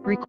Rec-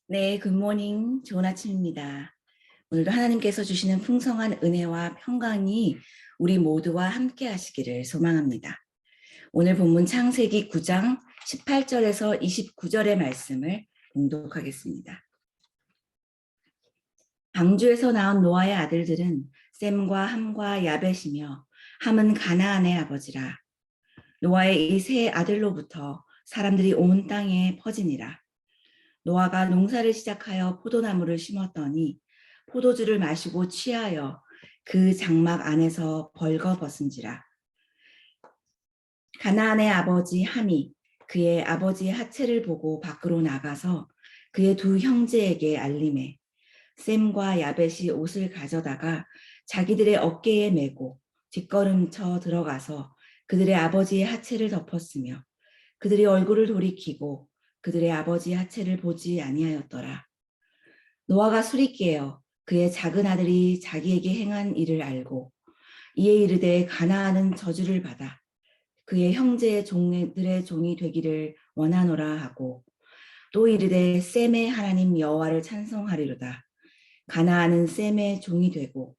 네, 굿모닝. 좋은 아침입니다. 오늘도 하나님께서 주시는 풍성한 은혜와 평강이 우리 모두와 함께 하시기를 소망합니다. 오늘 본문 창세기 9장 18절에서 29절의 말씀을 봉독하겠습니다. 방주에서 나온 노아의 아들들은 셈과 함과 야벳이며 함은 가나안의 아버지라. 노아의 이 세 아들로부터 사람들이 온 땅에 퍼지니라. 노아가 농사를 시작하여 포도나무를 심었더니 포도주를 마시고 취하여 그 장막 안에서 벌거벗은지라. 가나안의 아버지 함이 그의 아버지의 하체를 보고 밖으로 나가서 그의 두 형제에게 알림해 셈과 야벳이 옷을 가져다가 자기들의 어깨에 메고 뒷걸음쳐 들어가서 그들의 아버지의 하체를 덮었으며 그들의 얼굴을 돌이키고 그들의 아버지의 하체를 보지 아니하였더라. 노아가 술이 깨어 그의 작은 아들이 자기에게 행한 일을 알고 이에 이르되 가나안은 저주를 받아 그의 형제의 종들의 종이 되기를 원하노라 하고 또 이르되 셈의 하나님 여호와를 찬송하리로다. 가나안은 셈의 종이 되고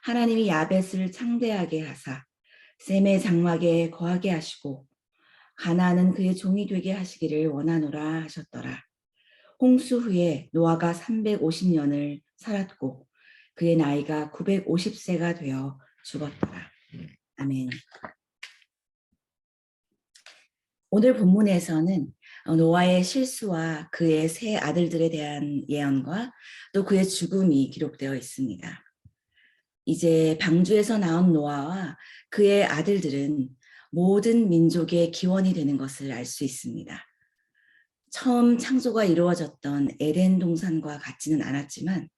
하나님이 야벳을 창대하게 하사 셈의 장막에 거하게 하시고 가나안은 그의 종이 되게 하시기를 원하노라 하셨더라. 홍수 후에 노아가 350년을 살았고 그의 나이가 950세가 되어 죽었더라. 아멘. 오늘 본문에서는 노아의 실수와 그의 세 아들들에 대한 예언과 또 그의 죽음이 기록되어 있습니다. 이제 방주에서 나온 노아와 그의 아들들은 모든 민족의 기원이 되는 것을 알 수 있습니다. 처음 창조가 이루어졌던 에덴 동산과 같지는 않았지만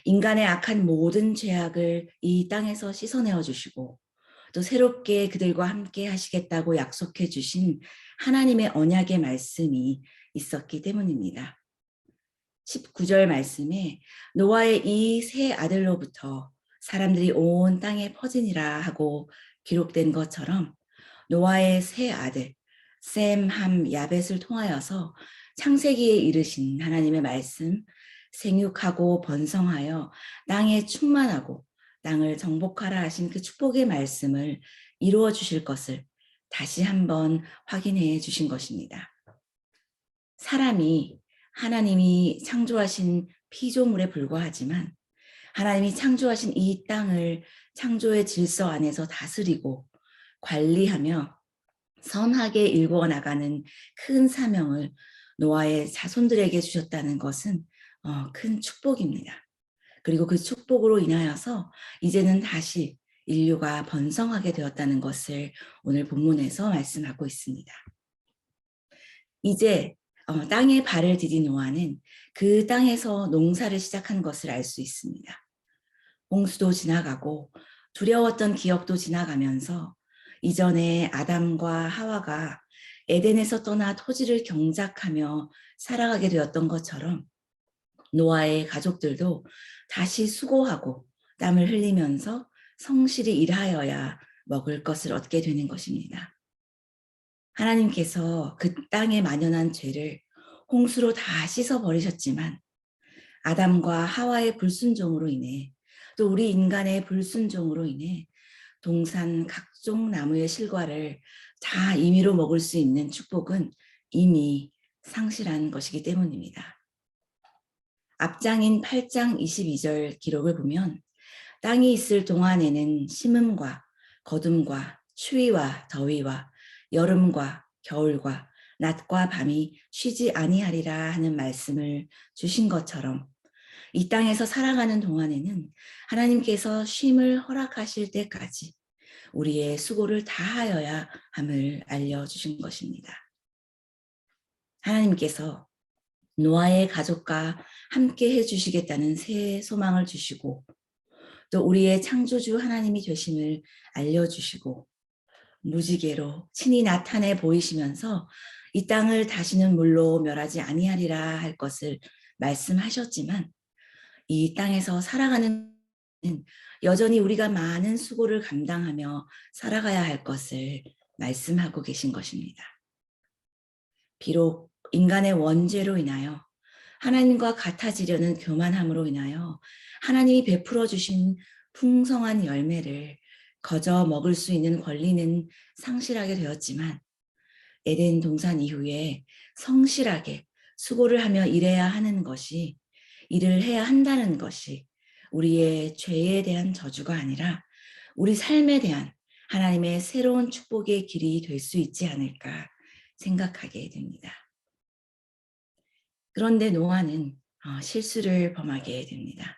인간의 악한 모든 죄악을 이 땅에서 씻어내어 주시고 또 새롭게 그들과 함께 하시겠다고 약속해 주신 하나님의 언약의 말씀이 있었기 때문입니다. 19절 말씀에 노아의 이 세 아들로부터 사람들이 온 땅에 퍼지니라 하고 기록된 것처럼 노아의 세 아들 셈, 함, 야벳을 통하여서 창세기에 이르신 하나님의 말씀 생육하고 번성하여 땅에 충만하고 땅을 정복하라 하신 그 축복의 말씀을 이루어 주실 것을 다시 한번 확인해 주신 것입니다. 사람이 하나님이 창조하신 피조물에 불과하지만 하나님이 창조하신 이 땅을 창조의 질서 안에서 다스리고 관리하며 선하게 일구어 나가는 큰 사명을 노아의 자손들에게 주셨다는 것은 큰 축복입니다. 그리고 그 축복으로 인하여서 이제는 다시 인류가 번성하게 되었다는 것을 오늘 본문에서 말씀하고 있습니다. 이제 땅에 발을 디딘 노아는 그 땅에서 농사를 시작한 것을 알 수 있습니다. 홍수도 지나가고 두려웠던 기억도 지나가면서 이전에 아담과 하와가 에덴에서 떠나 토지를 경작하며 살아가게 되었던 것처럼 노아의 가족들도 다시 수고하고 땀을 흘리면서 성실히 일하여야 먹을 것을 얻게 되는 것입니다. 하나님께서 그 땅에 만연한 죄를 홍수로 다 씻어버리셨지만 아담과 하와의 불순종으로 인해 또 우리 인간의 불순종으로 인해 동산 각종 나무의 실과를 다 임의로 먹을 수 있는 축복은 이미 상실한 것이기 때문입니다. 앞장인 8장 22절 기록을 보면 땅이 있을 동안에는 심음과 거둠과 추위와 더위와 여름과 겨울과 낮과 밤이 쉬지 아니하리라 하는 말씀을 주신 것처럼 이 땅에서 살아가는 동안에는 하나님께서 쉼을 허락하실 때까지 우리의 수고를 다하여야 함을 알려주신 것입니다. 하나님께서 노아의 가족과 함께 해주시겠다는 새 소망을 주시고 또 우리의 창조주 하나님이 되심을 알려주시고 무지개로 친히 나타내 보이시면서 이 땅을 다시는 물로 멸하지 아니하리라 할 것을 말씀하셨지만 이 땅에서 살아가는 여전히 우리가 많은 수고를 감당하며 살아가야 할 것을 말씀하고 계신 것입니다. 비록 인간의 원죄로 인하여 하나님과 같아지려는 교만함으로 인하여 하나님이 베풀어 주신 풍성한 열매를 거저 먹을 수 있는 권리는 상실하게 되었지만 에덴 동산 이후에 성실하게 수고를 하며 일해야 하는 것이 일을 해야 한다는 것이 우리의 죄에 대한 저주가 아니라 우리 삶에 대한 하나님의 새로운 축복의 길이 될 수 있지 않을까 생각하게 됩니다. 그런데 노아는 실수를 범하게 됩니다.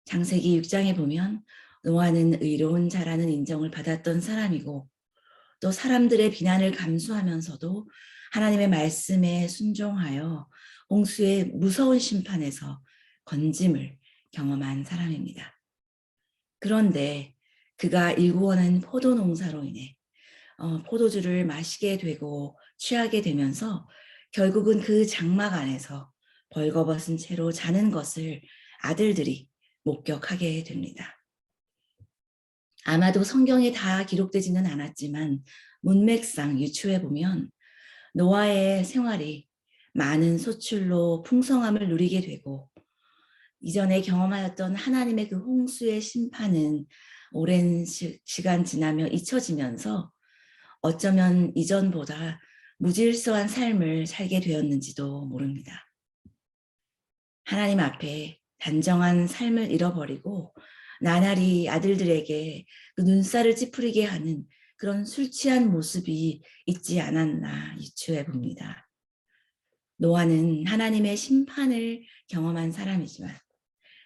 창세기 6장에 보면 노아는 의로운 자라는 인정을 받았던 사람이고 또 사람들의 비난을 감수하면서도 하나님의 말씀에 순종하여 홍수의 무서운 심판에서 건짐을 경험한 사람입니다. 그런데 그가 일구어낸 포도 농사로 인해 포도주를 마시게 되고 취하게 되면서 결국은 그 장막 안에서 벌거벗은 채로 자는 것을 아들들이 목격하게 됩니다. 아마도 성경에 다 기록되지는 않았지만 문맥상 유추해 보면 노아의 생활이 많은 소출로 풍성함을 누리게 되고 이전에 경험하였던 하나님의 그 홍수의 심판은 오랜 시간 지나며 잊혀지면서 어쩌면 이전보다 무질서한 삶을 살게 되었는지도 모릅니다. 하나님 앞에 단정한 삶을 잃어버리고 나날이 아들들에게 그 눈살을 찌푸리게 하는 그런 술 취한 모습이 있지 않았나 유추해 봅니다. 노아는 하나님의 심판을 경험한 사람이지만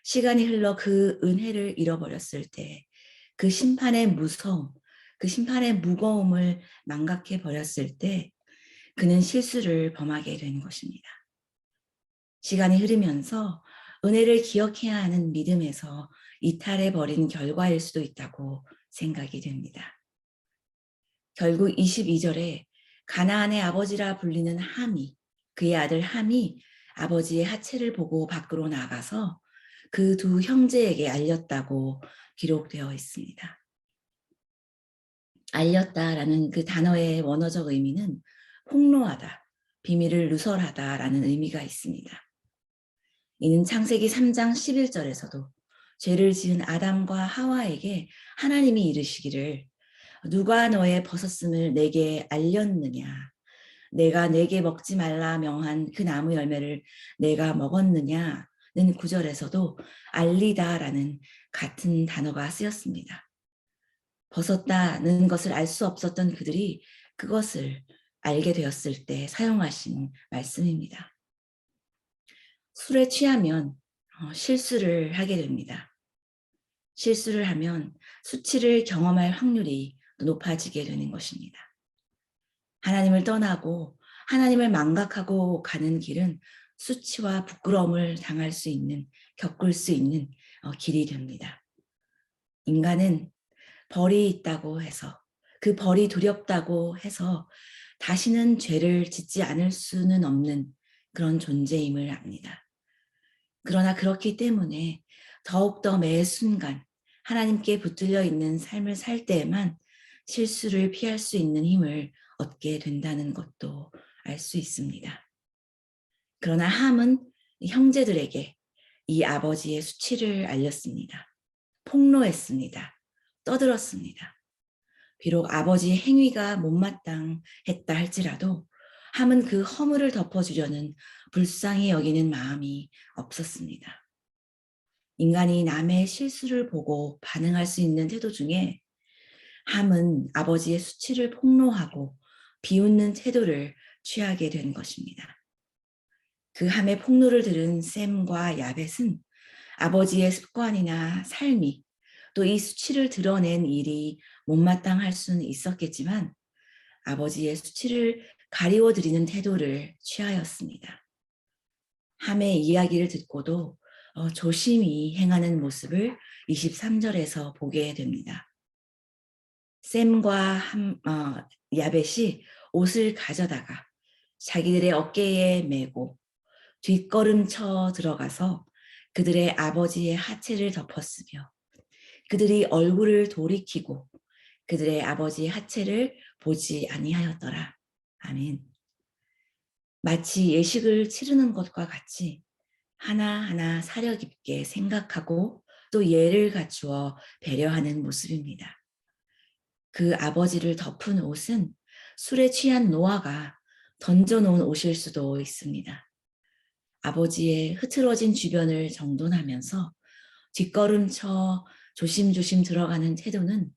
시간이 흘러 그 은혜를 잃어버렸을 때 그 심판의 무서움, 그 심판의 무거움을 망각해 버렸을 때 그는 실수를 범하게 된 것입니다. 시간이 흐르면서 은혜를 기억해야 하는 믿음에서 이탈해 버린 결과일 수도 있다고 생각이 됩니다. 결국 22절에 가나안의 아버지라 불리는 함이, 그의 아들 함이 아버지의 하체를 보고 밖으로 나가서 그 두 형제에게 알렸다고 기록되어 있습니다. 알렸다라는 그 단어의 원어적 의미는 폭로하다, 비밀을 누설하다라는 의미가 있습니다. 이는 창세기 3장 11절에서도 죄를 지은 아담과 하와에게 하나님이 이르시기를 누가 너의 벗었음을 내게 알렸느냐, 내가 내게 먹지 말라 명한 그 나무 열매를 내가 먹었느냐는 구절에서도 알리다라는 같은 단어가 쓰였습니다. 벗었다는 것을 알 수 없었던 그들이 그것을 알게 되었을 때 사용하신 말씀입니다. 술에 취하면 실수를 하게 됩니다. 실수를 하면 수치를 경험할 확률이 높아지게 되는 것입니다. 하나님을 떠나고 하나님을 망각하고 가는 길은 수치와 부끄러움을 당할 수 있는, 겪을 수 있는 길이 됩니다. 인간은 벌이 있다고 해서, 그 벌이 두렵다고 해서 다시는 죄를 짓지 않을 수는 없는 그런 존재임을 압니다. 그러나 그렇기 때문에 더욱더 매 순간 하나님께 붙들려 있는 삶을 살 때에만 실수를 피할 수 있는 힘을 얻게 된다는 것도 알 수 있습니다. 그러나 함은 형제들에게 이 아버지의 수치를 알렸습니다. 폭로했습니다. 떠들었습니다. 비록 아버지의 행위가 못마땅했다 할지라도 함은 그 허물을 덮어주려는 불쌍히 여기는 마음이 없었습니다. 인간이 남의 실수를 보고 반응할 수 있는 태도 중에 함은 아버지의 수치를 폭로하고 비웃는 태도를 취하게 된 것입니다. 그 함의 폭로를 들은 셈과 야벳은 아버지의 습관이나 삶이 또 이 수치를 드러낸 일이 못마땅할 수는 있었겠지만 아버지의 수치를 가리워드리는 태도를 취하였습니다. 함의 이야기를 듣고도 조심히 행하는 모습을 23절에서 보게 됩니다. 셈과 야벳이 옷을 가져다가 자기들의 어깨에 메고 뒷걸음쳐 들어가서 그들의 아버지의 하체를 덮었으며 그들이 얼굴을 돌이키고 그들의 아버지의 하체를 보지 아니하였더라. 아멘. 마치 예식을 치르는 것과 같이 하나하나 사려 깊게 생각하고 또 예를 갖추어 배려하는 모습입니다. 그 아버지를 덮은 옷은 술에 취한 노아가 던져놓은 옷일 수도 있습니다. 아버지의 흐트러진 주변을 정돈하면서 뒷걸음쳐 조심조심 들어가는 태도는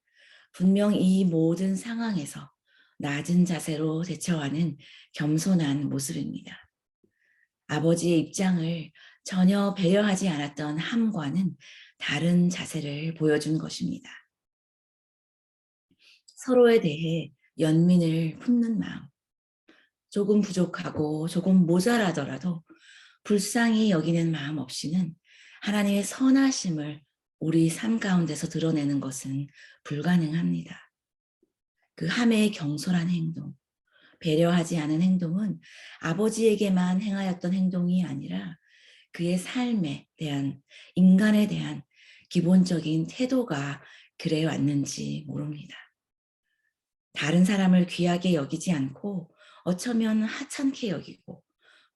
분명 이 모든 상황에서 낮은 자세로 대처하는 겸손한 모습입니다. 아버지의 입장을 전혀 배려하지 않았던 함과는 다른 자세를 보여준 것입니다. 서로에 대해 연민을 품는 마음, 조금 부족하고 조금 모자라더라도 불쌍히 여기는 마음 없이는 하나님의 선하심을 우리 삶 가운데서 드러내는 것은 불가능합니다. 그 함의 경솔한 행동, 배려하지 않은 행동은 아버지에게만 행하였던 행동이 아니라 그의 삶에 대한, 인간에 대한 기본적인 태도가 그래 왔는지 모릅니다. 다른 사람을 귀하게 여기지 않고 어쩌면 하찮게 여기고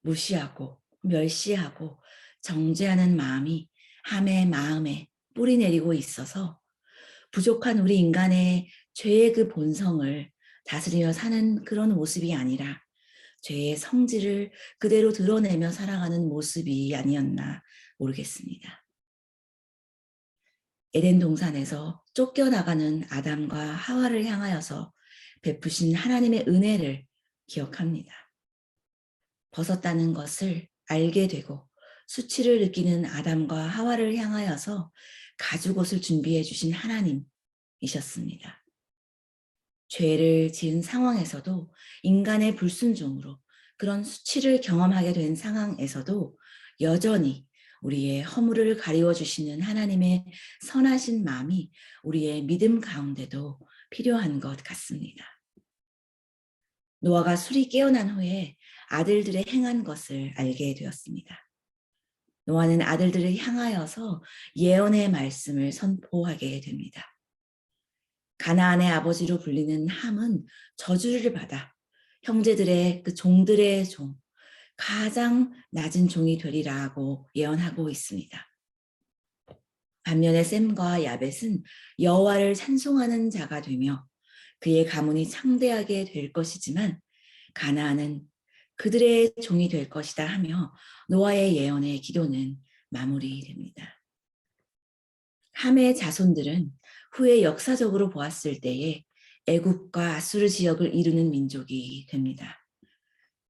무시하고 멸시하고 정죄하는 마음이 함의 마음에 뿌리 내리고 있어서 부족한 우리 인간의 죄의 그 본성을 다스리며 사는 그런 모습이 아니라 죄의 성질을 그대로 드러내며 살아가는 모습이 아니었나 모르겠습니다. 에덴 동산에서 쫓겨나가는 아담과 하와를 향하여서 베푸신 하나님의 은혜를 기억합니다. 벗었다는 것을 알게 되고 수치를 느끼는 아담과 하와를 향하여서 가죽옷을 준비해 주신 하나님이셨습니다. 죄를 지은 상황에서도 인간의 불순종으로 그런 수치를 경험하게 된 상황에서도 여전히 우리의 허물을 가리워 주시는 하나님의 선하신 마음이 우리의 믿음 가운데도 필요한 것 같습니다. 노아가 술이 깨어난 후에 아들들의 행한 것을 알게 되었습니다. 노아는 아들들을 향하여서 예언의 말씀을 선포하게 됩니다. 가나안의 아버지로 불리는 함은 저주를 받아 형제들의 그 종들의 종, 가장 낮은 종이 되리라고 예언하고 있습니다. 반면에 셈과 야벳은 여호와를 찬송하는 자가 되며 그의 가문이 창대하게 될 것이지만 가나안은 그들의 종이 될 것이다 하며 노아의 예언의 기도는 마무리됩니다. 함의 자손들은 후에 역사적으로 보았을 때에 애굽과 아수르 지역을 이루는 민족이 됩니다.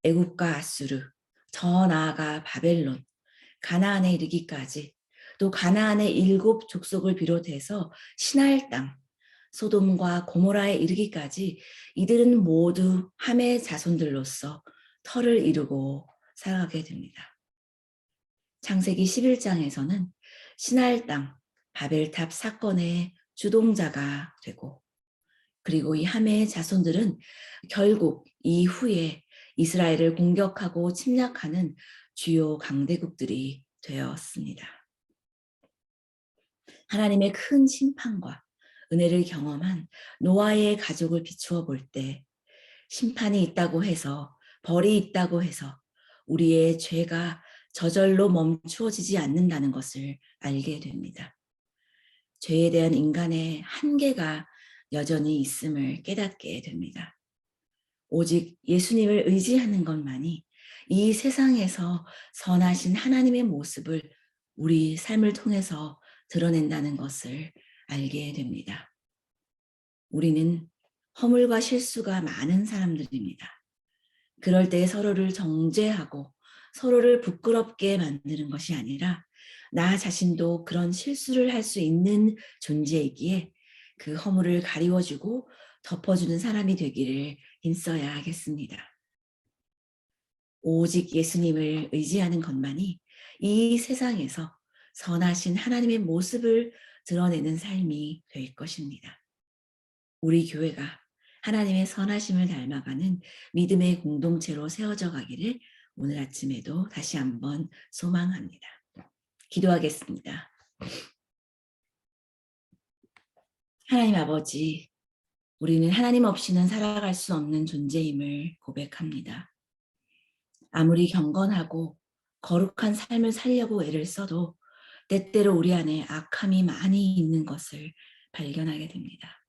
애굽과 아수르, 더 나아가 바벨론, 가나안에 이르기까지 또 가나안의 7 족속을 비롯해서 시나일 땅, 소돔과 고모라에 이르기까지 이들은 모두 함의 자손들로서 터를 이루고 살아가게 됩니다. 창세기 11장에서는 시나일 땅, 바벨탑 사건의 주동자가 되고 그리고 이 함의 자손들은 결국 이후에 이스라엘을 공격하고 침략하는 주요 강대국들이 되었습니다. 하나님의 큰 심판과 은혜를 경험한 노아의 가족을 비추어 볼 때 심판이 있다고 해서 벌이 있다고 해서 우리의 죄가 저절로 멈추어지지 않는다는 것을 알게 됩니다. 죄에 대한 인간의 한계가 여전히 있음을 깨닫게 됩니다. 오직 예수님을 의지하는 것만이 이 세상에서 선하신 하나님의 모습을 우리 삶을 통해서 드러낸다는 것을 알게 됩니다. 우리는 허물과 실수가 많은 사람들입니다. 그럴 때 서로를 정죄하고 서로를 부끄럽게 만드는 것이 아니라 나 자신도 그런 실수를 할 수 있는 존재이기에 그 허물을 가리워주고 덮어주는 사람이 되기를 힘써야 하겠습니다. 오직 예수님을 의지하는 것만이 이 세상에서 선하신 하나님의 모습을 드러내는 삶이 될 것입니다. 우리 교회가 하나님의 선하심을 닮아가는 믿음의 공동체로 세워져 가기를 오늘 아침에도 다시 한번 소망합니다. 기도하겠습니다. 하나님 아버지, 우리는 하나님 없이는 살아갈 수 없는 존재임을 고백합니다. 아무리 경건하고 거룩한 삶을 살려고 애를 써도 때때로 우리 안에 악함이 많이 있는 것을 발견하게 됩니다.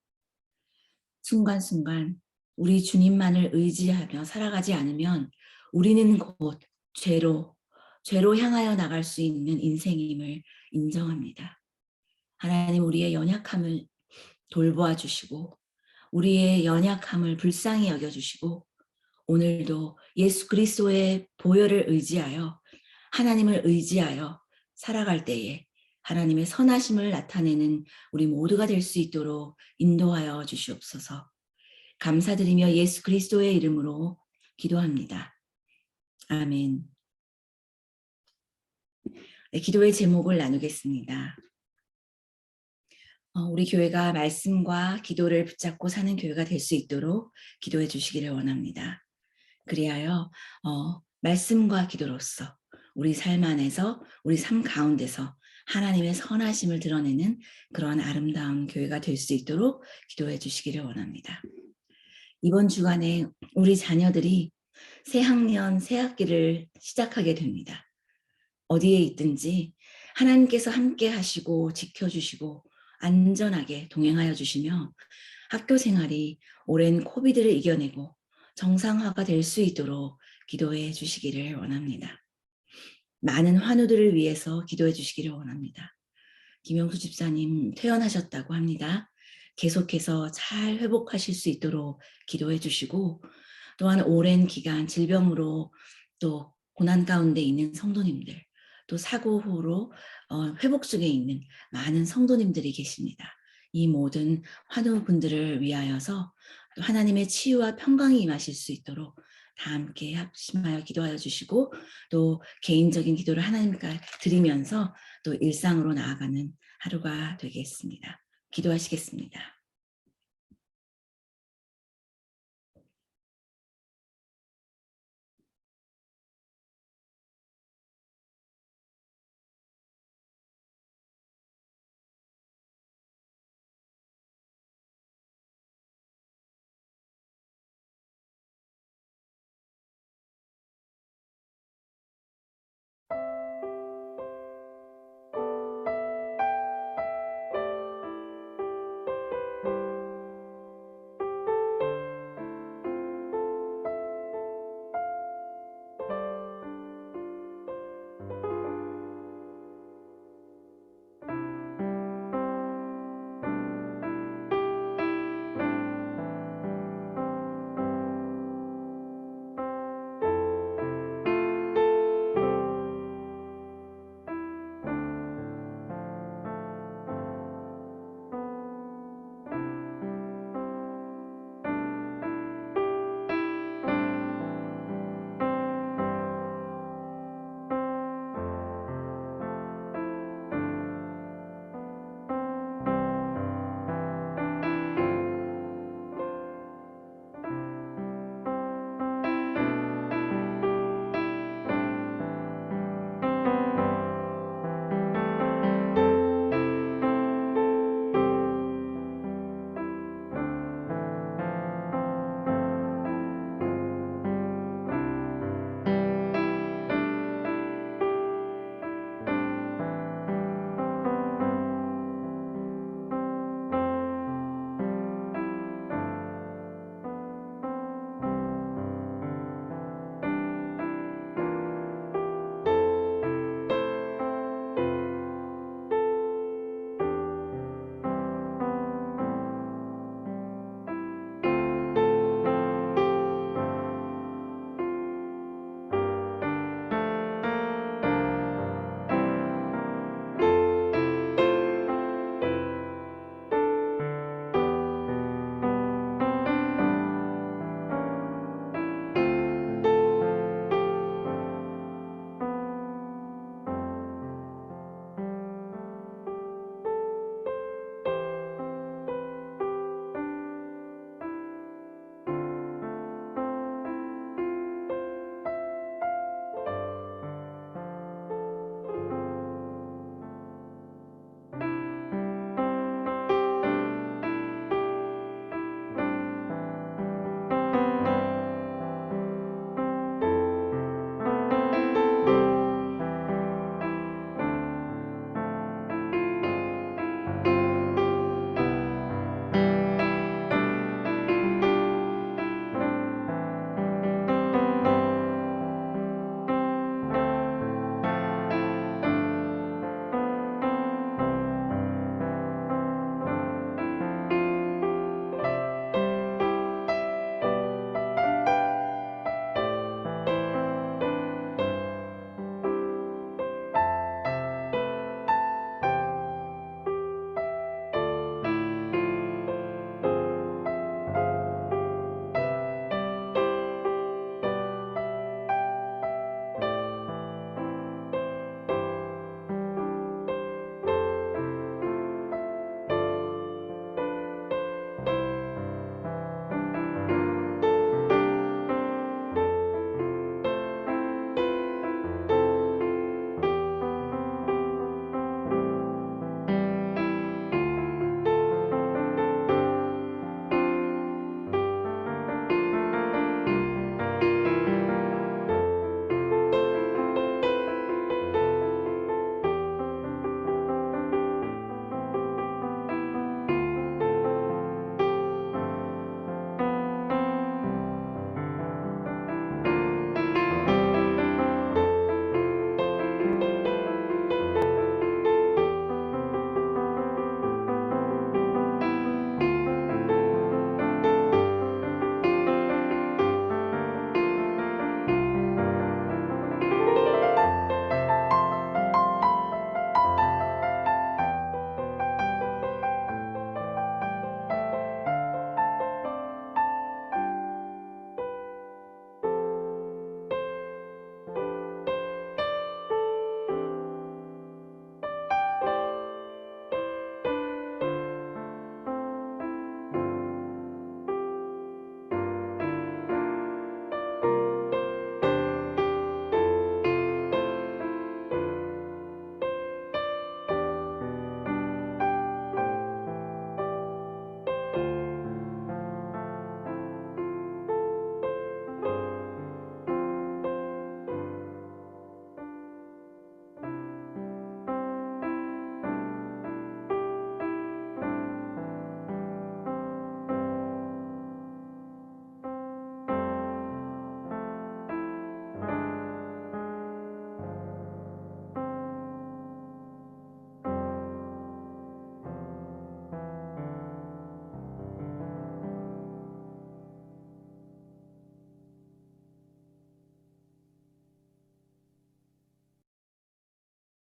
순간순간 우리 주님만을 의지하며 살아가지 않으면 우리는 곧 죄로 향하여 나갈 수 있는 인생임을 인정합니다. 하나님 우리의 연약함을 돌보아 주시고 우리의 연약함을 불쌍히 여겨주시고 오늘도 예수 그리스도의 보혈을 의지하여 하나님을 의지하여 살아갈 때에 하나님의 선하심을 나타내는 우리 모두가 될 수 있도록 인도하여 주시옵소서. 감사드리며 예수 그리스도의 이름으로 기도합니다. 아멘. 네, 기도의 제목을 나누겠습니다. 우리 교회가 말씀과 기도를 붙잡고 사는 교회가 될 수 있도록 기도해 주시기를 원합니다. 그리하여 말씀과 기도로서 우리 삶 안에서 우리 삶 가운데서 하나님의 선하심을 드러내는 그런 아름다운 교회가 될 수 있도록 기도해 주시기를 원합니다. 이번 주간에 우리 자녀들이 새 학년, 새 학기를 시작하게 됩니다. 어디에 있든지 하나님께서 함께 하시고 지켜주시고 안전하게 동행하여 주시며 학교 생활이 오랜 코비드를 이겨내고 정상화가 될 수 있도록 기도해 주시기를 원합니다. 많은 환우들을 위해서 기도해 주시기를 원합니다. 김영수 집사님 퇴원하셨다고 합니다. 계속해서 잘 회복하실 수 있도록 기도해 주시고 또한 오랜 기간 질병으로 또 고난 가운데 있는 성도님들 또 사고 후로 회복 중에 있는 많은 성도님들이 계십니다. 이 모든 환우분들을 위하여서 하나님의 치유와 평강이 임하실 수 있도록 다 함께 합심하여 기도하여 주시고 또 개인적인 기도를 하나님께 드리면서 또 일상으로 나아가는 하루가 되겠습니다. 기도하시겠습니다.